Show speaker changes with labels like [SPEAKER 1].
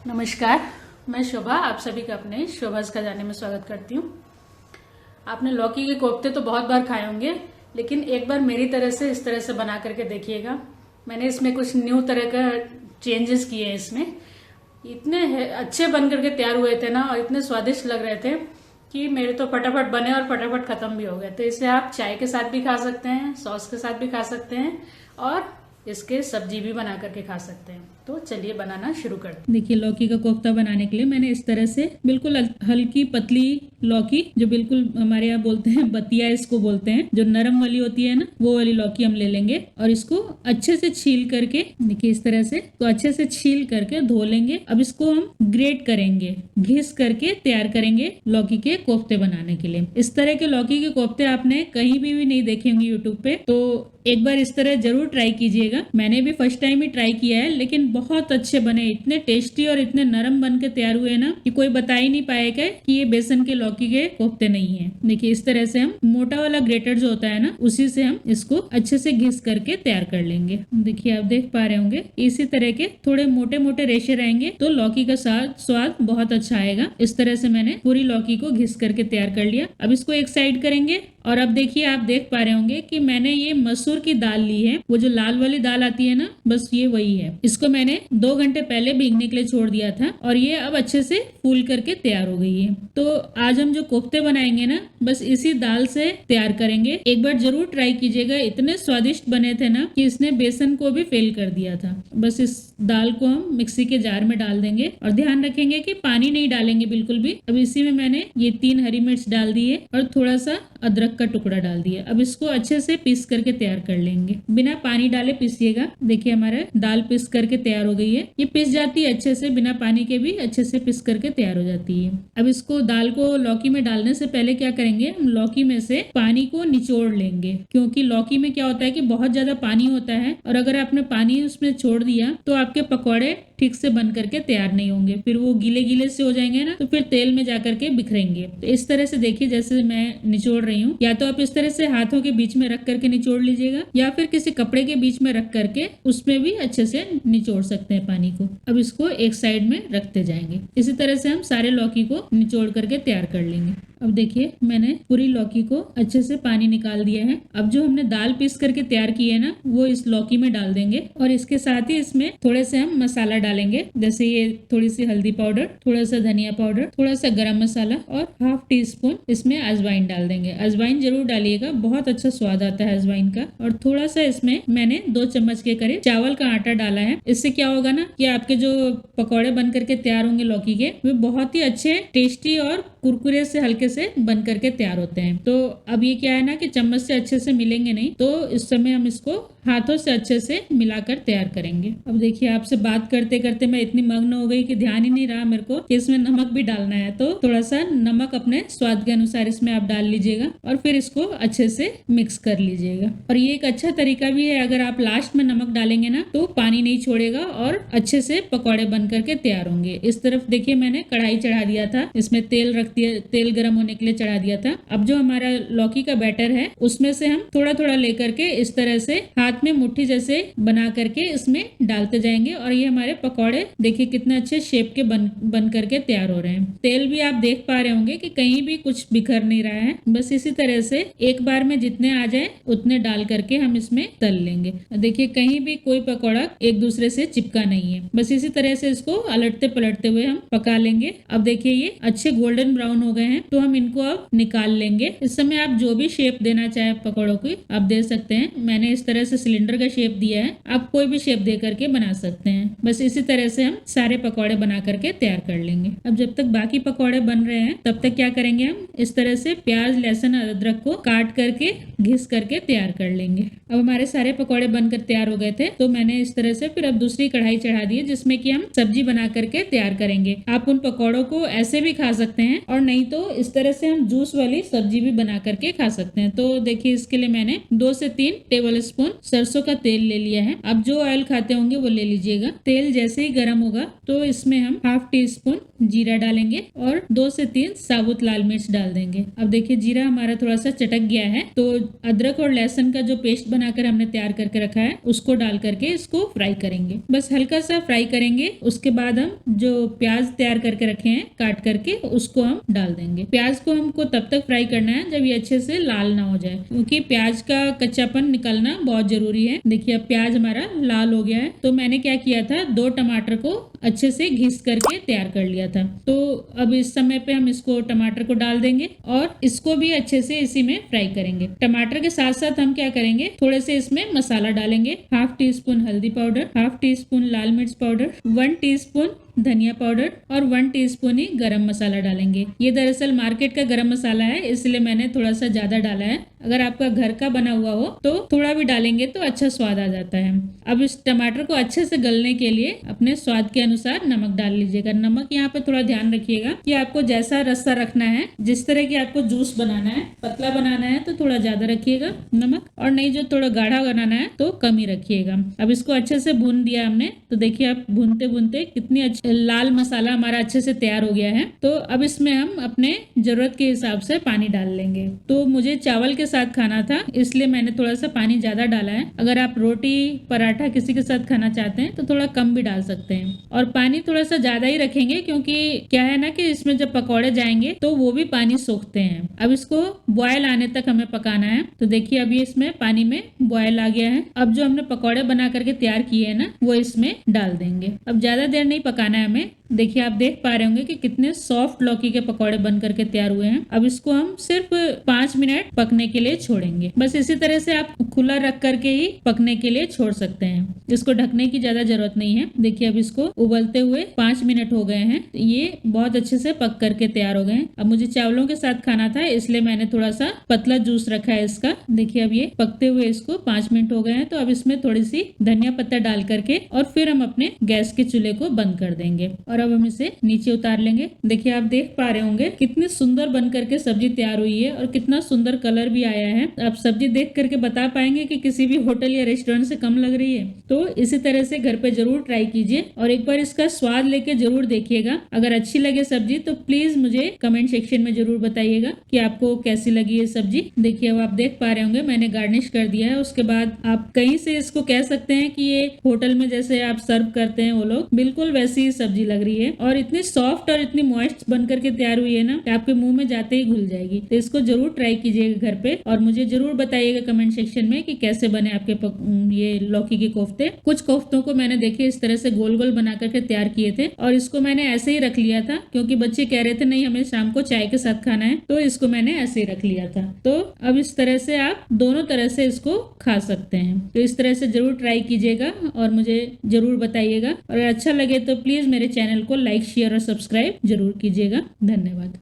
[SPEAKER 1] नमस्कार, मैं शोभा आप सभी का अपने शोभाज खजाने में स्वागत करती हूँ। आपने लौकी के कोफ्ते तो बहुत बार खाए होंगे, लेकिन एक बार मेरी तरह से इस तरह से बना करके देखिएगा। मैंने इसमें कुछ न्यू तरह का चेंजेस किए हैं। इसमें इतने अच्छे बन करके तैयार हुए थे ना, और इतने स्वादिष्ट लग रहे थे कि मेरे तो फटाफट बने और फटाफट खत्म भी हो गए। तो इसे आप चाय के साथ भी खा सकते हैं, सॉस के साथ भी खा सकते हैं, और इसके सब्जी भी बना करके खा सकते हैं। तो चलिए बनाना शुरू करते हैं। देखिए, लौकी का कोफ्ता बनाने के लिए मैंने इस तरह से बिल्कुल हल्की पतली लौकी, जो बिल्कुल हमारे यहाँ बोलते हैं बतिया, इसको बोलते हैं, जो नरम वाली होती है ना, वो वाली लौकी हम ले लेंगे और इसको अच्छे से छील करके, देखिए इस तरह से, तो अच्छे से छील करके धो लेंगे। अब इसको हम ग्रेट करेंगे, घिस करके तैयार करेंगे लौकी के कोफ्ते बनाने के लिए। इस तरह के लौकी के कोफ्ते आपने कहीं भी नहीं देखे होंगे यूट्यूब पे, तो एक बार इस तरह जरूर ट्राई कीजिएगा। मैंने भी फर्स्ट टाइम ही ट्राई किया है, लेकिन बहुत अच्छे बने, इतने टेस्टी और इतने नरम बन के तैयार हुए ना कि कोई बता ही नहीं पाएगा कि ये बेसन के लौकी के कोफ्ते नहीं है। देखिए इस तरह से हम मोटा वाला ग्रेटर जो होता है ना, उसी से हम इसको अच्छे से घिस करके तैयार कर लेंगे। देखिए आप देख पा रहे होंगे, इसी तरह के थोड़े मोटे मोटे रेशे रहेंगे तो लौकी का स्वाद बहुत अच्छा आएगा। इस तरह से मैंने पूरी लौकी को घिस करके तैयार कर लिया। अब इसको एक साइड करेंगे। और अब देखिए, आप देख पा रहे होंगे कि मैंने ये मसूर की दाल ली है, वो जो लाल वाली दाल आती है ना, बस ये वही है। इसको मैंने 2 घंटे पहले भीगने के लिए छोड़ दिया था और ये अब अच्छे से फूल करके तैयार हो गई है। तो आज हम जो कोफ्ते बनाएंगे ना, बस इसी दाल से तैयार करेंगे। एक बार जरूर ट्राई कीजिएगा, इतने स्वादिष्ट बने थे ना कि इसने बेसन को भी फेल कर दिया था। बस इस दाल को हम मिक्सी के जार में डाल देंगे और ध्यान रखेंगे कि पानी नहीं डालेंगे बिल्कुल भी। अब इसी में मैंने ये 3 हरी मिर्च डाल दी है और थोड़ा सा अदरक का टुकड़ा डाल दिया। अब इसको अच्छे से पीस करके तैयार कर लेंगे, बिना पानी डाले पीसिएगा। देखिए हमारा दाल पीस करके तैयार हो गई है। ये पिस जाती है अच्छे से, बिना पानी के भी अच्छे से पिस करके तैयार हो जाती है। अब इसको, दाल को लौकी में डालने से पहले क्या करेंगे, हम लौकी में से पानी को निचोड़ लेंगे, क्योंकि लौकी में क्या होता है कि बहुत ज्यादा पानी होता है, और अगर आपने पानी उसमें छोड़ दिया तो आपके पकौड़े ठीक से बन करके तैयार नहीं होंगे। फिर वो गीले गीले से हो जाएंगे ना, तो फिर तेल में जा करके बिखरेंगे। तो इस तरह से देखिए, जैसे मैं निचोड़ रही हूँ, या तो आप इस तरह से हाथों के बीच में रख करके निचोड़ लीजिएगा, या फिर किसी कपड़े के बीच में रख करके उसमें भी अच्छे से निचोड़ सकते हैं पानी को। अब इसको एक साइड में रखते जाएंगे। इसी तरह से हम सारे लौकी को निचोड़ करके तैयार कर लेंगे। अब देखिए, मैंने पूरी लौकी को अच्छे से पानी निकाल दिया है। अब जो हमने दाल पीस करके तैयार की है ना, वो इस लौकी में डाल देंगे, और इसके साथ ही इसमें थोड़े से हम मसाला डालेंगे। जैसे ये थोड़ी सी हल्दी पाउडर, थोड़ा सा धनिया पाउडर, थोड़ा सा गरम मसाला, और ½ टीस्पून इसमें अजवाइन डाल देंगे। अजवाइन जरूर डालिएगा, बहुत अच्छा स्वाद आता है अजवाइन का। और थोड़ा सा इसमें मैंने 2 चम्मच के करीब चावल का आटा डाला है। इससे क्या होगा ना कि आपके जो पकौड़े बन करके तैयार होंगे लौकी के, वे बहुत ही अच्छे, टेस्टी और कुरकुरे से हल्के से बन करके तैयार होते हैं। तो अब ये क्या है ना कि चम्मच से अच्छे से मिलेंगे नहीं, तो इस समय हम इसको हाथों से अच्छे से मिलाकर तैयार करेंगे। अब देखिए, आपसे बात करते करते मैं इतनी मग्न हो गई कि ध्यान ही नहीं रहा मेरे को कि इसमें नमक भी डालना है। तो थोड़ा सा नमक अपने स्वाद के अनुसार इसमें आप डाल लीजिएगा, और फिर इसको अच्छे से मिक्स कर लीजिएगा। और ये एक अच्छा तरीका भी है, अगर आप लास्ट में नमक डालेंगे ना, तो पानी नहीं छोड़ेगा और अच्छे से पकौड़े बन करके तैयार होंगे। इस तरफ देखिए, मैंने कढ़ाई चढ़ा दिया था, इसमें तेल गर्म होने के लिए चढ़ा दिया था। अब जो हमारा लौकी का बैटर है, उसमें से हम थोड़ा थोड़ा लेकर के इस तरह से हाथ में मुट्ठी जैसे बना करके इसमें डालते जाएंगे, और ये हमारे पकौड़े देखिए कितने अच्छे शेप के बन करके तैयार हो रहे हैं। तेल भी आप देख पा रहे होंगे कि कहीं भी कुछ बिखर नहीं रहा है। बस इसी तरह से एक बार में जितने आ जाए उतने डाल करके हम इसमें तल लेंगे। देखिए, कहीं भी कोई पकौड़ा एक दूसरे से चिपका नहीं है। बस इसी तरह से इसको अलटते पलटते हुए हम पका लेंगे। अब देखिए, ये अच्छे गोल्डन ब्राउन हो गए हैं, तो हम इनको अब निकाल लेंगे। इस समय आप जो भी शेप देना चाहे पकौड़ों की, आप दे सकते हैं। मैंने इस तरह से सिलेंडर का शेप दिया है, आप कोई भी शेप दे करके बना सकते हैं। बस इसी तरह से हम सारे पकौड़े बना करके तैयार कर लेंगे। अब जब तक बाकी पकौड़े बन रहे हैं, तब तक क्या करेंगे, हम इस तरह से प्याज, लहसुन, अदरक को काट करके घिस करके तैयार कर लेंगे। अब हमारे सारे पकौड़े बनकर तैयार हो गए थे, तो मैंने इस तरह से फिर अब दूसरी कढ़ाई चढ़ा दी है, जिसमें कि हम सब्जी बना करके तैयार करेंगे। आप उन पकौड़ों को ऐसे भी खा सकते हैं, और नहीं तो इस तरह से हम जूस वाली सब्जी भी बना करके खा सकते हैं। तो देखिए, इसके लिए मैंने 2 से 3 टेबल स्पून सरसों का तेल ले लिया है। आप जो ऑयल खाते होंगे वो ले लीजिएगा। तेल जैसे ही गर्म होगा तो इसमें हम 1/2 टीस्पून जीरा डालेंगे और 2 से 3 साबुत लाल मिर्च डाल देंगे। अब देखिए जीरा हमारा थोड़ा सा चटक गया है, तो अदरक और लहसुन का जो पेस्ट बनाकर हमने तैयार करके रखा है उसको डाल करके इसको फ्राई करेंगे। बस हल्का सा फ्राई करेंगे। उसके बाद हम जो प्याज तैयार करके रखे हैं काट करके उसको हम डाल देंगे। प्याज को हमको तब तक फ्राई करना है जब ये अच्छे से लाल ना हो जाए, क्योंकि प्याज का कच्चापन निकलना बहुत जरूरी है। देखिए अब प्याज हमारा लाल हो गया है, तो मैंने क्या किया था 2 टमाटर को अच्छे से घिस करके तैयार कर लिया था। तो अब इस समय पे हम इसको टमाटर को डाल देंगे और इसको भी अच्छे से इसी में फ्राई करेंगे। टमाटर के साथ साथ हम क्या करेंगे, थोड़े से इसमें मसाला डालेंगे। 1/2 टीस्पून हल्दी पाउडर, 1/2 टीस्पून लाल मिर्च पाउडर, 1 टीस्पून धनिया पाउडर और 1 टीस्पून ही गरम मसाला डालेंगे। ये दरअसल मार्केट का गरम मसाला है, इसलिए मैंने थोड़ा सा ज्यादा डाला है। अगर आपका घर का बना हुआ हो तो थोड़ा भी डालेंगे तो अच्छा स्वाद आ जाता है। अब इस टमाटर को अच्छे से गलने के लिए अपने स्वाद के अनुसार नमक डाल लीजिएगा। नमक यहाँ पे थोड़ा ध्यान रखिएगा कि आपको जैसा रस्सा रखना है, जिस तरह की आपको जूस बनाना है, पतला बनाना है तो थोड़ा ज्यादा रखिएगा नमक, और नहीं जो थोड़ा गाढ़ा बनाना है तो कम ही रखिएगा। अब इसको अच्छे से भून दिया हमने, तो देखिए आप भूनते भूनते कितनी अच्छी लाल मसाला हमारा अच्छे से तैयार हो गया है। तो अब इसमें हम अपने जरूरत के हिसाब से पानी डाल लेंगे। तो मुझे चावल के साथ खाना था इसलिए मैंने थोड़ा सा पानी ज्यादा डाला है। अगर आप रोटी पराठा किसी के साथ खाना चाहते हैं तो थोड़ा कम भी डाल सकते हैं। और पानी थोड़ा सा ज्यादा ही रखेंगे, क्योंकि क्या है ना कि इसमें जब पकौड़े जाएंगे तो वो भी पानी सोखते हैं। अब इसको बॉयल आने तक हमें पकाना है। तो देखिए अभी इसमें पानी में बॉयल आ गया है। अब जो हमने पकौड़े बना करके तैयार किए हैं ना वो इसमें डाल देंगे। अब ज्यादा देर नहीं पकाना है हमें। देखिए आप देख पा रहे होंगे कि कितने सॉफ्ट लौकी के पकौड़े बन करके तैयार हुए हैं। अब इसको हम सिर्फ 5 मिनट पकने के लिए छोड़ेंगे। बस इसी तरह से आप खुला रख करके ही पकने के लिए छोड़ सकते हैं, इसको ढकने की ज्यादा जरूरत नहीं है। देखिए अब इसको उबलते हुए 5 मिनट हो गए हैं, ये बहुत अच्छे से पक करके तैयार हो गए हैं। अब मुझे चावलों के साथ खाना था इसलिए मैंने थोड़ा सा पतला जूस रखा है इसका। देखिए अब ये पकते हुए इसको 5 मिनट हो गए हैं। तो अब इसमें थोड़ी सी धनिया पत्ता डाल करके और फिर हम अपने गैस के चूल्हे को बंद कर देंगे और अब हम इसे नीचे उतार लेंगे। देखिए आप देख पा रहे होंगे कितनी सुंदर बन करके सब्जी तैयार हुई है और कितना सुंदर कलर भी आया है। आप सब्जी देख करके बता पाएंगे कि किसी भी होटल या रेस्टोरेंट से कम लग रही है। तो इसी तरह से घर पे जरूर ट्राई कीजिए और एक बार इसका स्वाद लेके जरूर देखिएगा। अगर अच्छी लगे सब्जी तो प्लीज मुझे कमेंट सेक्शन में जरूर बताइएगा कि आपको कैसी लगी ये सब्जी। देखिए अब आप देख पा रहे होंगे मैंने गार्निश कर दिया है। उसके बाद आप कहीं से इसको कह सकते हैं कि ये होटल में जैसे आप सर्व करते हैं वो लोग, बिल्कुल वैसी ही सब्जी लग रही है और इतनी सॉफ्ट और इतनी मॉइस्ट बन करके तैयार हुई है ना कि आपके मुंह में जाते ही घुल जाएगी। तो इसको जरूर ट्राई कीजिएगा घर पे और मुझे जरूर बताइएगा कमेंट सेक्शन में कि कैसे बने आपके ये लौकी के कोफ्ते। कुछ कोफ्तों को मैंने देखे इस तरह से गोल गोल बना करके तैयार किए थे और इसको मैंने ऐसे ही रख लिया था क्योंकि बच्चे कह रहे थे नहीं हमें शाम को चाय के साथ खाना है, तो इसको मैंने ऐसे ही रख लिया था। तो अब इस तरह से आप दोनों तरह से इसको खा सकते हैं। तो इस तरह से जरूर ट्राई कीजिएगा और मुझे जरूर बताइएगा और अच्छा लगे तो प्लीज मेरे चैनल को लाइक शेयर और सब्सक्राइब जरूर कीजिएगा। धन्यवाद।